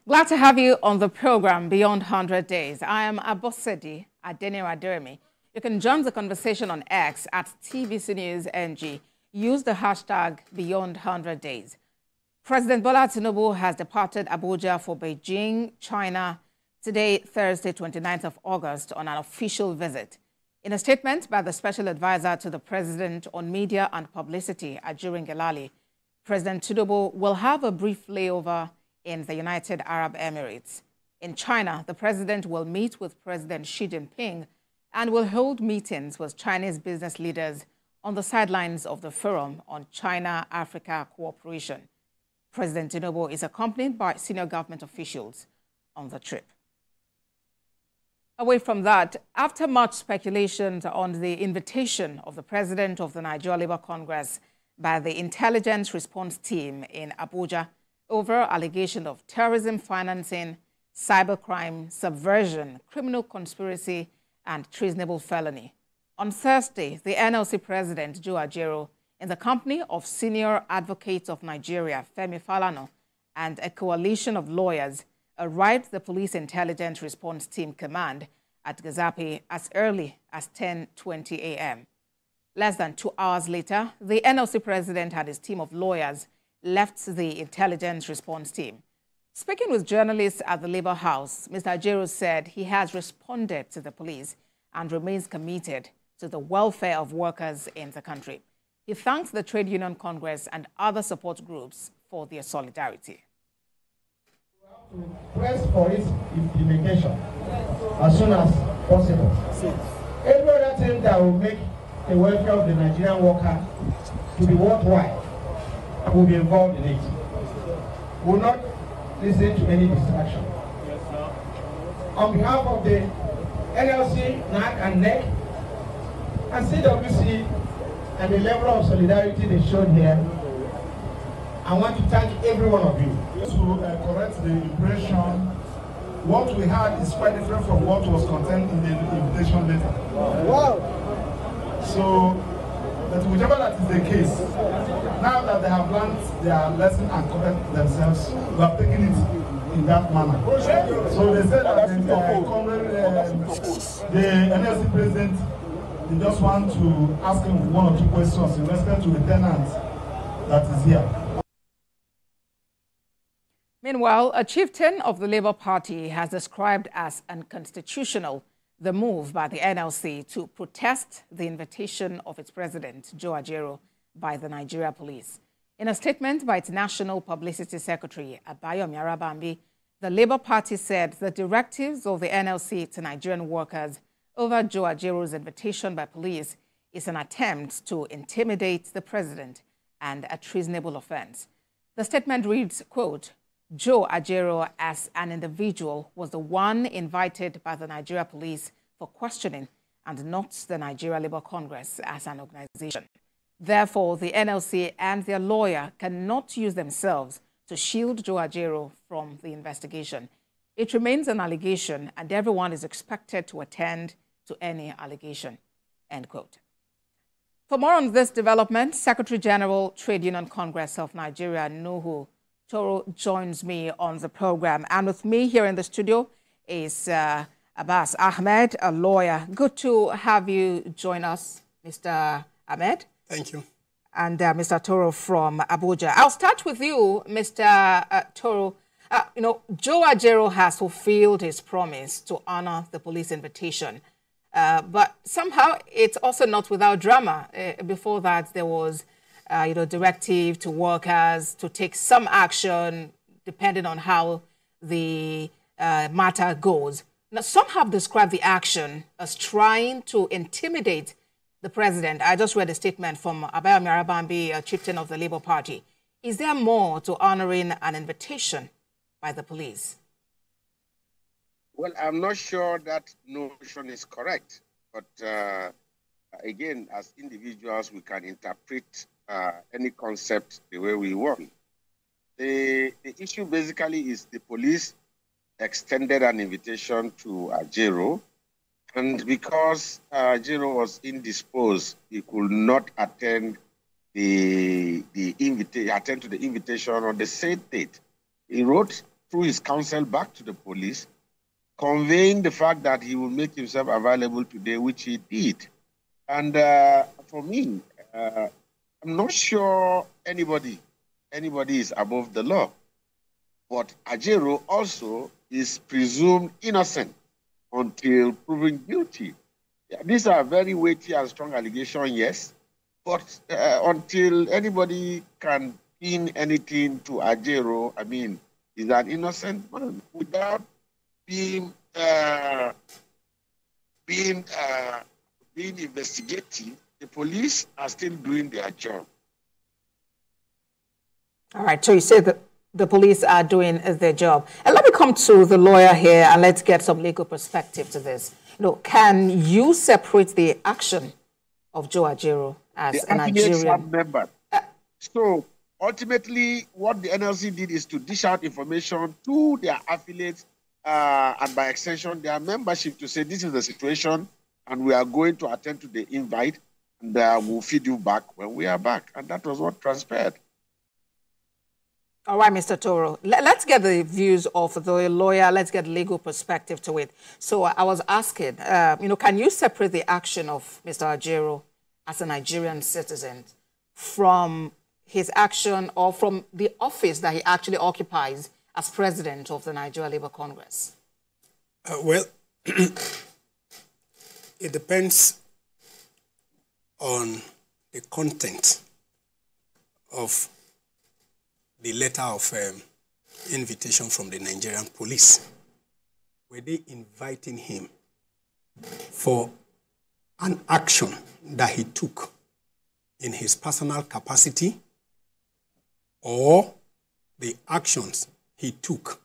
Glad to have you on the program Beyond 100 Days. I am Abosedi Adeniraduremi. You can join the conversation on X at TVC News NG. Use the hashtag Beyond 100 Days. President Bola Tinubu has departed Abuja for Beijing, China, today, Thursday, 29th of August, on an official visit. In a statement by the Special Advisor to the President on Media and Publicity, Ajaero Ngelale, President Tinubu will have a brief layover in the United Arab Emirates. In China, the president will meet with President Xi Jinping and will hold meetings with Chinese business leaders on the sidelines of the Forum on China-Africa Cooperation. President Tinubu is accompanied by senior government officials on the trip. Away from that, after much speculation on the invitation of the president of the Nigeria Labour Congress by the Intelligence Response Team in Abuja over allegation of terrorism financing, cybercrime, subversion, criminal conspiracy, and treasonable felony. On Thursday, the NLC president, Joe Ajaero, in the company of senior advocates of Nigeria, Femi Falana, and a coalition of lawyers, arrived the Police Intelligence Response Team Command at Gazapi as early as 10:20 a.m. Less than 2 hours later, the NLC president and his team of lawyers left the Intelligence Response Team. Speaking with journalists at the Labour House, Mr. Ajaero said he has responded to the police and remains committed to the welfare of workers in the country. He thanks the Trade Union Congress and other support groups for their solidarity. We have to press for its implementation as soon as possible. Every other thing that will make the welfare of the Nigerian worker to be worthwhile will be involved in it. We will not listen to any distraction. On behalf of the NLC, NAC and NEC, and CWC, and the level of solidarity they showed here, I want to thank every one of you. To correct the impression, what we had is quite different from what was contained in the invitation letter. Wow! So, but whichever that is the case, now that they have learned their lesson and correct themselves, we have taken it in that manner. So they said that the NLC president, they just want to ask him one or two questions in respect to the tenant that is here. Meanwhile, a chieftain of the Labour Party has described as unconstitutional the move by the NLC to protest the invitation of its president, Joe Ajaero, by the Nigeria police. In a statement by its National Publicity Secretary, Abayomi, the Labour Party said the directives of the NLC to Nigerian workers over Joe Ajaero's invitation by police is an attempt to intimidate the president and a treasonable offense. The statement reads, quote, Joe Ajaero as an individual was the one invited by the Nigeria police for questioning and not the Nigeria Labour Congress as an organization. Therefore, the NLC and their lawyer cannot use themselves to shield Joe Ajaero from the investigation. It remains an allegation and everyone is expected to attend to any allegation, end quote. For more on this development, Secretary General, Trade Union Congress of Nigeria, Nuhu Toro, joins me on the program. And with me here in the studio is Abbas Ahmed, a lawyer. Good to have you join us, Mr. Ahmed. Thank you. And Mr. Toro from Abuja. I'll start with you, Mr. Toro. Joe Ajaero has fulfilled his promise to honor the police invitation. But somehow it's also not without drama. Before that, there was directive to workers to take some action depending on how the matter goes. Now, some have described the action as trying to intimidate the president. I just read a statement from Abayomi, a chieftain of the Labour Party. Is there more to honoring an invitation by the police? Well, I'm not sure that notion is correct. But again, as individuals, we can interpret any concept the way we want. The issue basically is the police extended an invitation to Ajaero, and because Ajaero was indisposed, he could not attend to the invitation on the said date. He wrote through his counsel back to the police, conveying the fact that he will make himself available today, which he did. And for me, I'm not sure anybody is above the law. But Ajaero also is presumed innocent until proven guilty. Yeah, these are very weighty and strong allegations, yes. But until anybody can pin anything to Ajaero, I mean, he's an innocent man without being investigative. The police are still doing their job. All right, so you say that the police are doing their job. And let me come to the lawyer here and let's get some legal perspective to this. Can you separate the action of Joe Ajaero as a Nigerian member? So ultimately, what the NLC did is to dish out information to their affiliates and by extension, their membership to say this is the situation and we are going to attend to the invite and we'll feed you back when we are back. And that was what transpired. All right, Mr. Toro, let's get the views of the lawyer. Let's get legal perspective to it. So I was asking, can you separate the action of Mr. Ajaero as a Nigerian citizen from his action or from the office that he actually occupies as president of the Nigeria Labour Congress? Well, it depends on the content of the letter of invitation from the Nigerian police. Were they inviting him for an action that he took in his personal capacity or the actions he took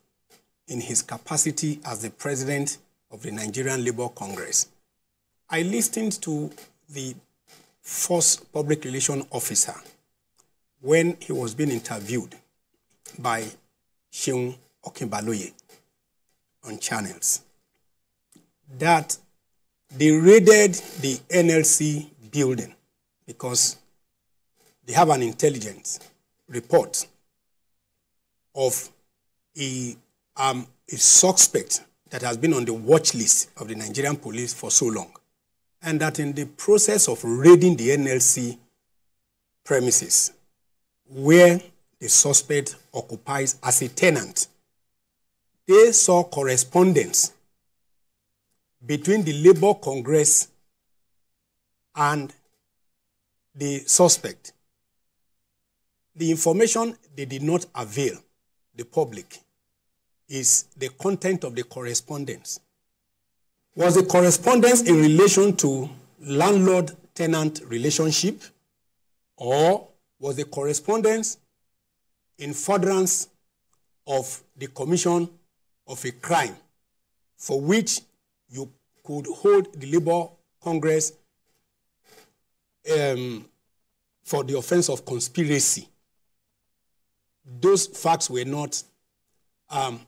in his capacity as the president of the Nigerian Labour Congress? I listened to the first public relations officer when he was being interviewed by Seun Okinbaloye on channels, that they raided the NLC building because they have an intelligence report of a suspect that has been on the watch list of the Nigerian police for so long, and that in the process of raiding the NLC premises, where the suspect occupies as a tenant, they saw correspondence between the Labour Congress and the suspect. The information they did not avail the public is the content of the correspondence. Was the correspondence in relation to landlord-tenant relationship, or was the correspondence in furtherance of the commission of a crime for which you could hold the Labour Congress for the offense of conspiracy? Those facts were not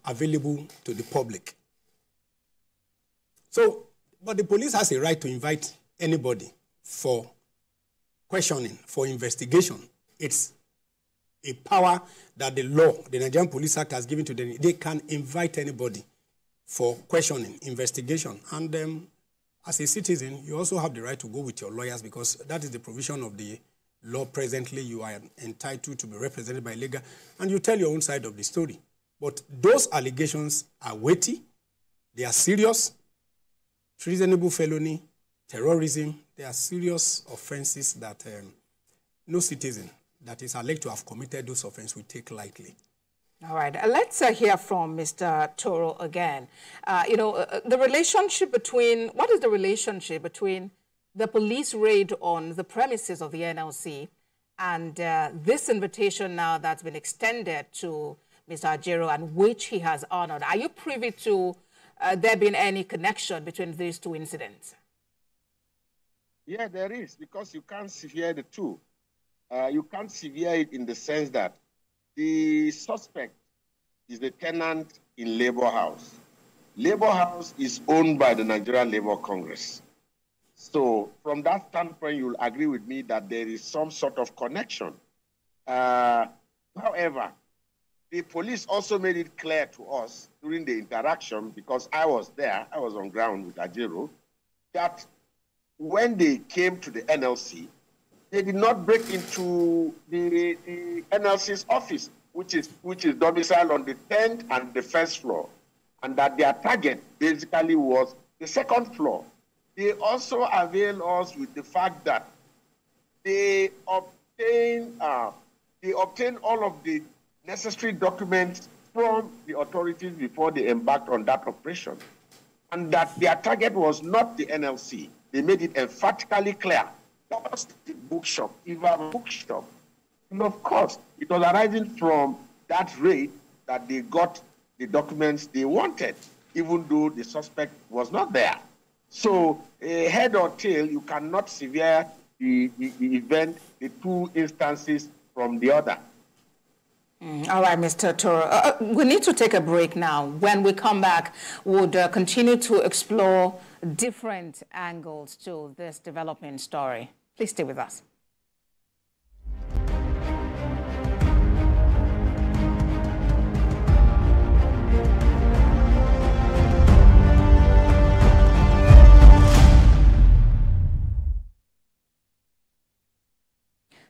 available to the public. So, but the police has a right to invite anybody for questioning, for investigation. It's a power that the law, the Nigerian Police Act, has given to them. They can invite anybody for questioning, investigation. And as a citizen, you also have the right to go with your lawyers, because that is the provision of the law presently. You are entitled to be represented by legal, and you tell your own side of the story. But those allegations are weighty, they are serious. Treasonable felony, terrorism, they are serious offenses that no citizen that is alleged to have committed those offenses will take lightly. All right. Let's hear from Mr. Toro again. The relationship between, what is the relationship between the police raid on the premises of the NLC and this invitation now that's been extended to Mr. Ajaero and which he has honored? Are you privy to there being any connection between these two incidents? Yeah, there is, because you can't sever the two. You can't sever it in the sense that the suspect is the tenant in Labour House. Labour House is owned by the Nigerian Labour Congress. So from that standpoint, you'll agree with me that there is some sort of connection. However, the police also made it clear to us during the interaction, because I was there, I was on ground with Ajaero, that when they came to the NLC, they did not break into the NLC's office, which is domiciled on the 10th and the 1st floor, and that their target basically was the 2nd floor. They also avail us with the fact that they obtained all of the necessary documents from the authorities before they embarked on that operation, and that their target was not the NLC. They made it emphatically clear. That was the bookshop, ABAB bookshop. And of course, it was arising from that raid that they got the documents they wanted, even though the suspect was not there. So, head or tail, you cannot sever the event, the two instances from the other. All right, Mr. Toro. We need to take a break now. When we come back, we'll continue to explore different angles to this developing story. Please stay with us.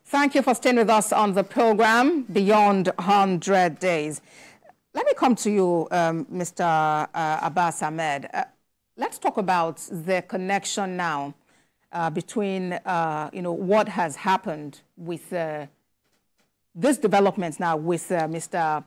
Thank you for staying with us on the program Beyond 100 Days. Let me come to you, Mr. Abbas Ahmed. Let's talk about the connection now between, what has happened with this development now with Mr.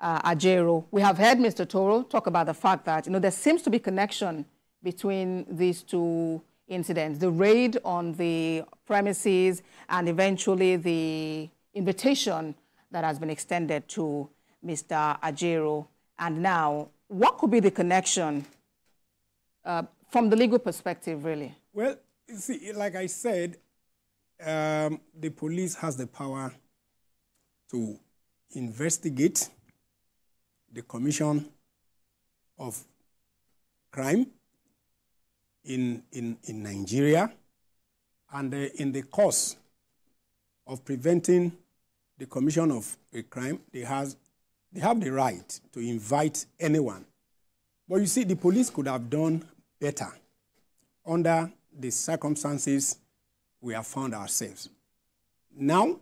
Ajaero. We have heard Mr. Toro talk about the fact that, there seems to be connection between these two incidents, the raid on the premises and eventually the invitation that has been extended to Mr. Ajaero. And now, what could be the connection from the legal perspective, really? Well, you see, like I said, the police has the power to investigate the commission of crime in Nigeria, and in the course of preventing the commission of a crime, they have the right to invite anyone. But you see, the police could have done better under the circumstances we have found ourselves. Now,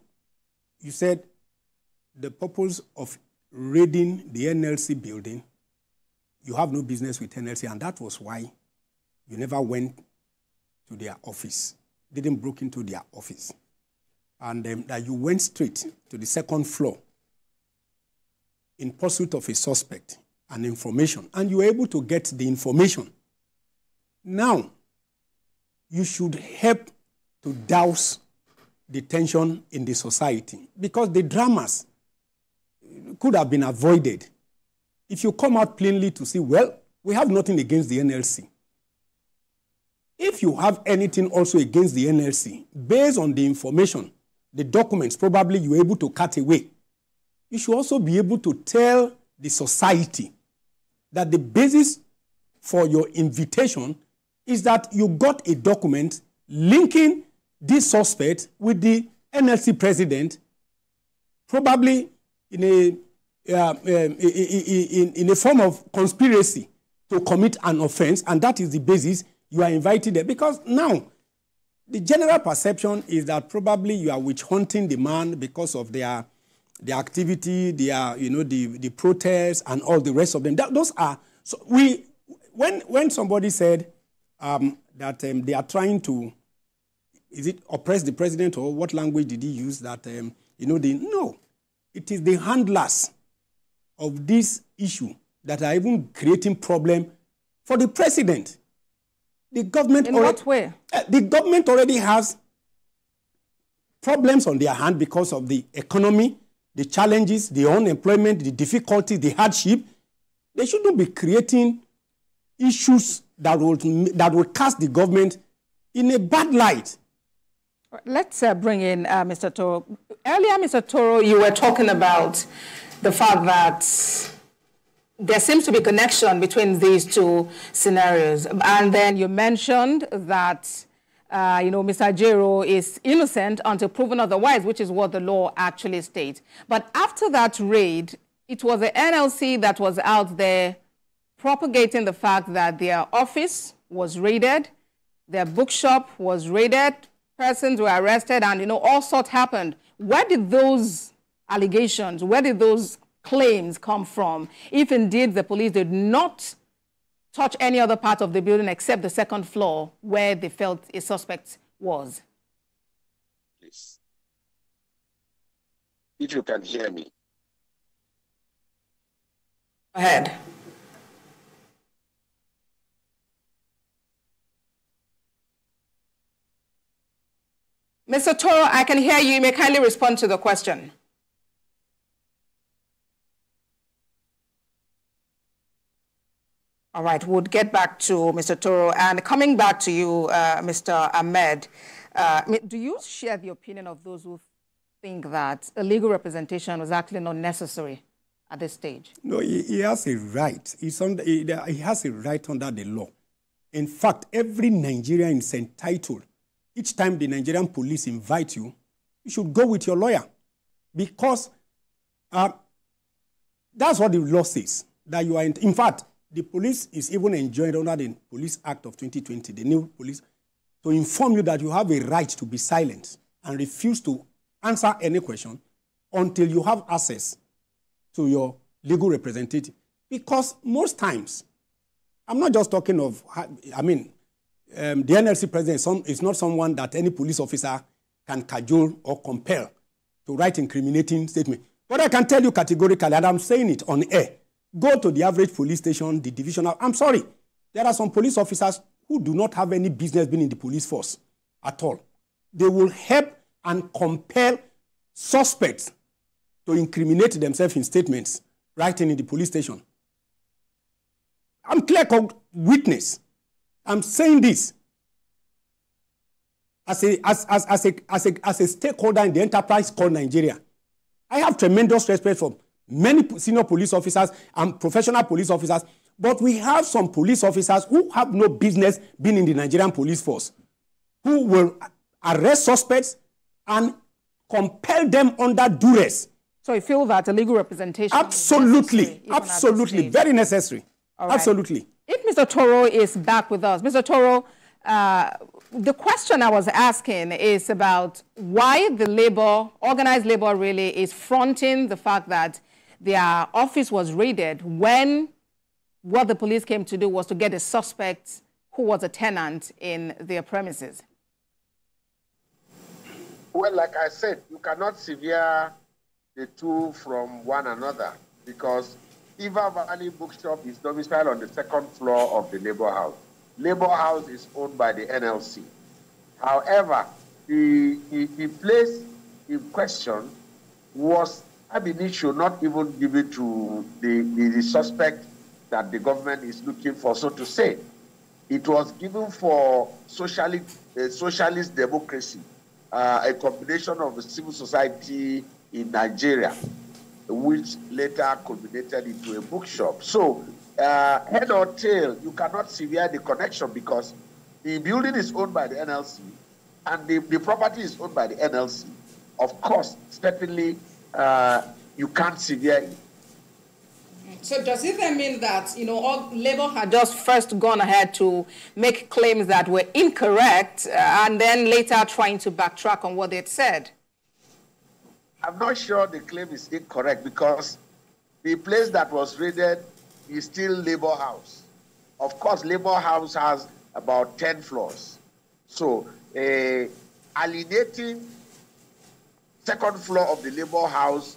you said the purpose of raiding the NLC building, you have no business with NLC, and that was why you never went to their office, didn't break into their office, and that you went straight to the 2nd floor in pursuit of a suspect and information, and you were able to get the information. Now, you should help to douse the tension in the society, because the dramas could have been avoided if you come out plainly to say, well, we have nothing against the NLC. If you have anything also against the NLC, based on the information, the documents probably you were able to cut away, you should also be able to tell the society that the basis for your invitation is that you got a document linking this suspect with the NLC president, probably in a form of conspiracy to commit an offense, and that is the basis you are invited there. Because now, the general perception is that probably you are witch hunting the man because of their activity, the protests and all the rest of them. Those are, so when somebody said that they are trying to, is it oppress the president, or what language did he use? That no, it is the handlers of this issue that are even creating problem for the president. The government in what way? The government already has problems on their hand because of the economy, the challenges, the unemployment, the difficulty, the hardship. They shouldn't be creating issues that will cast the government in a bad light. Let's bring in Mr. Toro. Earlier, Mr. Toro, you were talking about the fact that there seems to be a connection between these two scenarios. And then you mentioned that, Mr. Ajaero is innocent until proven otherwise, which is what the law actually states. But after that raid, it was the NLC that was out there propagating the fact that their office was raided, their bookshop was raided, persons were arrested, and, you know, all sorts happened. Where did those allegations, where did those claims come from, if indeed the police did not touch any other part of the building except the second floor where they felt a suspect was? Please, if you can hear me. Go ahead. Mr. Toro, I can hear you. You may kindly respond to the question. All right, we'll get back to Mr. Toro. And coming back to you, Mr. Ahmed, do you share the opinion of those who think that a legal representation was actually not necessary at this stage? No, he has a right. He has a right under the law. In fact, every Nigerian is entitled. Each time the Nigerian police invite you, you should go with your lawyer. Because that's what the law says. That you are in fact, the police is even enjoined under the Police Act of 2020, the new police, to inform you that you have a right to be silent and refuse to answer any question until you have access to your legal representative. Because most times, I'm not just talking of, the NLC president is not someone that any police officer can cajole or compel to write incriminating statement. But I can tell you categorically, and I'm saying it on air, go to the average police station, the divisional. I'm sorry, there are some police officers who do not have any business being in the police force at all. They will help and compel suspects to incriminate themselves in statements writing in the police station. I'm clear-cut witness. I'm saying this as a stakeholder in the enterprise called Nigeria. I have tremendous respect for many senior police officers and professional police officers, but we have some police officers who have no business being in the Nigerian police force, who will arrest suspects and compel them under duress. So you feel that a legal representation absolutely, absolutely, very necessary. Right. Absolutely. If Mr. Toro is back with us, Mr. Toro, the question I was asking is about why the organized labor really is fronting the fact that their office was raided when what the police came to do was to get a suspect who was a tenant in their premises. Well, like I said, you cannot sever the two from one another because ABAB Valley Bookshop is domiciled on the second floor of the Labour House. Labour House is owned by the NLC. However, the place in question was ab initio not even given to the suspect that the government is looking for, so to say. It was given for socialist democracy, a combination of the civil society in Nigeria, which later culminated into a bookshop. So, head or tail, you cannot sever the connection because the building is owned by the NLC and the property is owned by the NLC. Of course, certainly, you can't sever it. So does it then mean that, you know, Labour had just first gone ahead to make claims that were incorrect and then later trying to backtrack on what they'd said? I'm not sure the claim is incorrect because the place that was raided is still Labour House. Of course, Labour House has about 10 floors. So, alienating second floor of the Labour House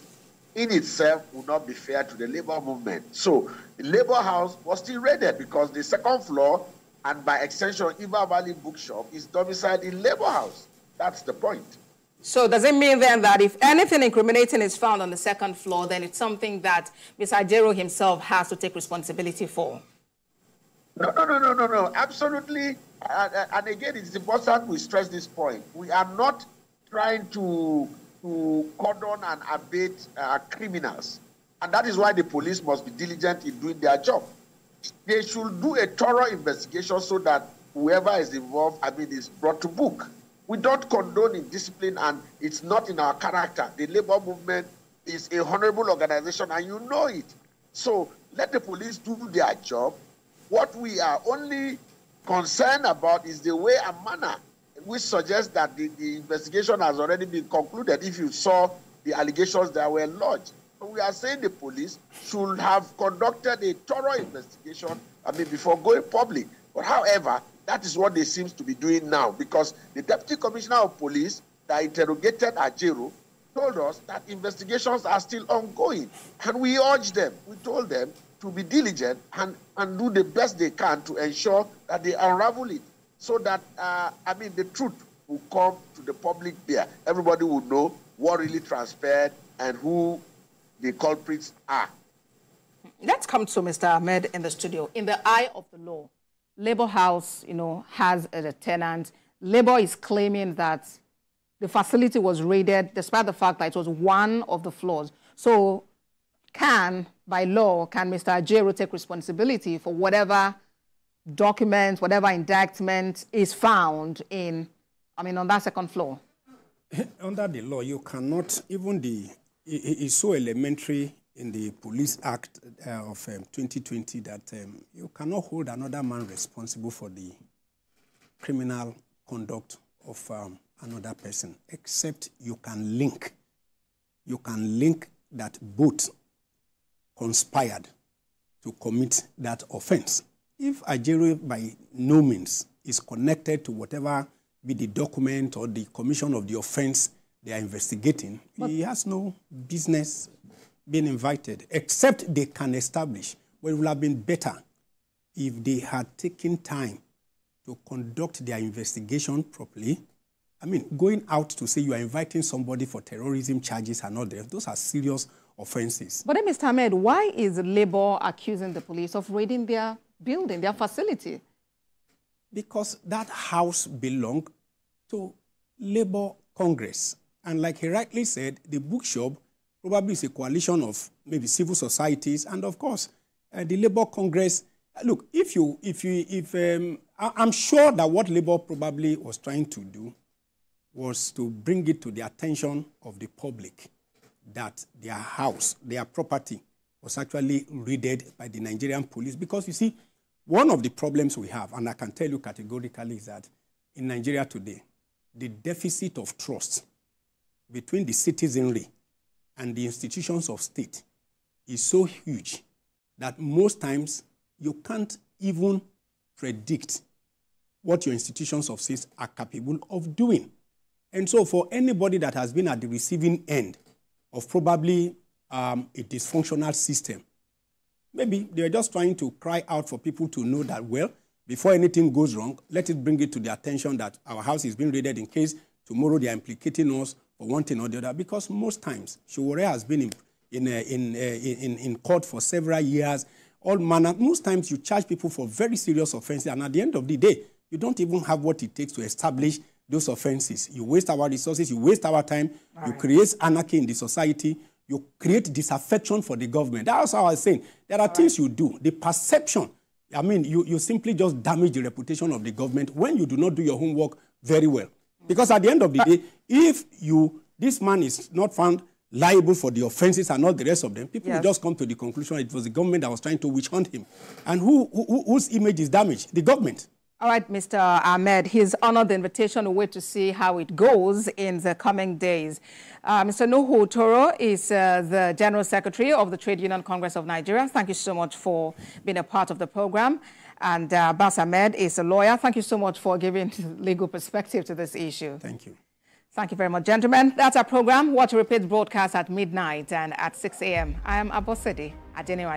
in itself would not be fair to the Labour movement. So, the Labour House was still raided because the second floor and by extension, ABAB Valley Bookshop is domiciled in Labour House. That's the point. So does it mean then that if anything incriminating is found on the second floor, then it's something that Mr. Ajaero himself has to take responsibility for? No. Absolutely. And again, it's important we stress this point. We are not trying to cordon and abate criminals. And that is why the police must be diligent in doing their job. They should do a thorough investigation so that whoever is involved, is brought to book. We don't condone indiscipline, and it's not in our character. The labor movement is a honorable organization, and you know it. So let the police do their job. What we are only concerned about is the way and manner, which suggests that the investigation has already been concluded if you saw the allegations that were lodged. So we are saying the police should have conducted a thorough investigation, before going public. But however, that is what they seem to be doing now, because the Deputy Commissioner of Police that interrogated Ajaero told us that investigations are still ongoing. And we urged them, we told them to be diligent and do the best they can to ensure that they unravel it, so that, the truth will come to the public there. Everybody will know what really transpired and who the culprits are. Let's come to Mr. Ahmed in the studio. In the eye of the law, Labour House, has a tenant. Labour is claiming that the facility was raided despite the fact that it was one of the floors. So by law, can Mr. Ajaero take responsibility for whatever document, whatever indictment is found on that second floor? Under the law, you cannot, it's so elementary in the Police Act of 2020 that you cannot hold another man responsible for the criminal conduct of another person, except you can link that both conspired to commit that offense. If Ajaero by no means is connected to whatever be the document or the commission of the offense they are investigating, he has no business being invited, except they can establish. Well, it would have been better if they had taken time to conduct their investigation properly. Going out to say you are inviting somebody for terrorism charges and all that, those are serious offenses. But then, Mr. Ahmed, why is Labour accusing the police of raiding their building, their facility? Because that house belonged to Labour Congress. And like he rightly said, the bookshop probably is a coalition of maybe civil societies, and of course, the Labour Congress. Look, I'm sure that what Labour probably was trying to do was to bring it to the attention of the public that their house, their property, was actually raided by the Nigerian police. Because you see, one of the problems we have, and I can tell you categorically, is that in Nigeria today, the deficit of trust between the citizenry and the institutions of state is so huge that most times you can't even predict what your institutions of state are capable of doing. And so for anybody that has been at the receiving end of probably a dysfunctional system, maybe they're just trying to cry out for people to know that, well, before anything goes wrong, let it bring it to the attention that our house is being raided in case tomorrow they are implicating us for one thing or the other. Because most times, Showore has been in court for several years, all manner. Most times you charge people for very serious offenses, and at the end of the day, you don't even have what it takes to establish those offenses. You waste our resources, you waste our time, you create anarchy in the society, you create disaffection for the government. That's how I was saying. There are things you do. The perception, you simply just damage the reputation of the government when you do not do your homework very well. Because at the end of the day, if this man is not found liable for the offenses and all the rest of them, people will just come to the conclusion it was the government that was trying to witch hunt him. And whose image is damaged? The government. All right, Mr. Ahmed, he's honored the invitation. We'll wait to see how it goes in the coming days. Mr. Nuhu Toro is the General Secretary of the Trade Union Congress of Nigeria. Thank you so much for being a part of the program. And Abbas Ahmed is a lawyer. Thank you so much for giving legal perspective to this issue. Thank you. Thank you very much, gentlemen. That's our program. Watch a repeat broadcast at midnight and at 6 a.m. I am Abosede Adeniran.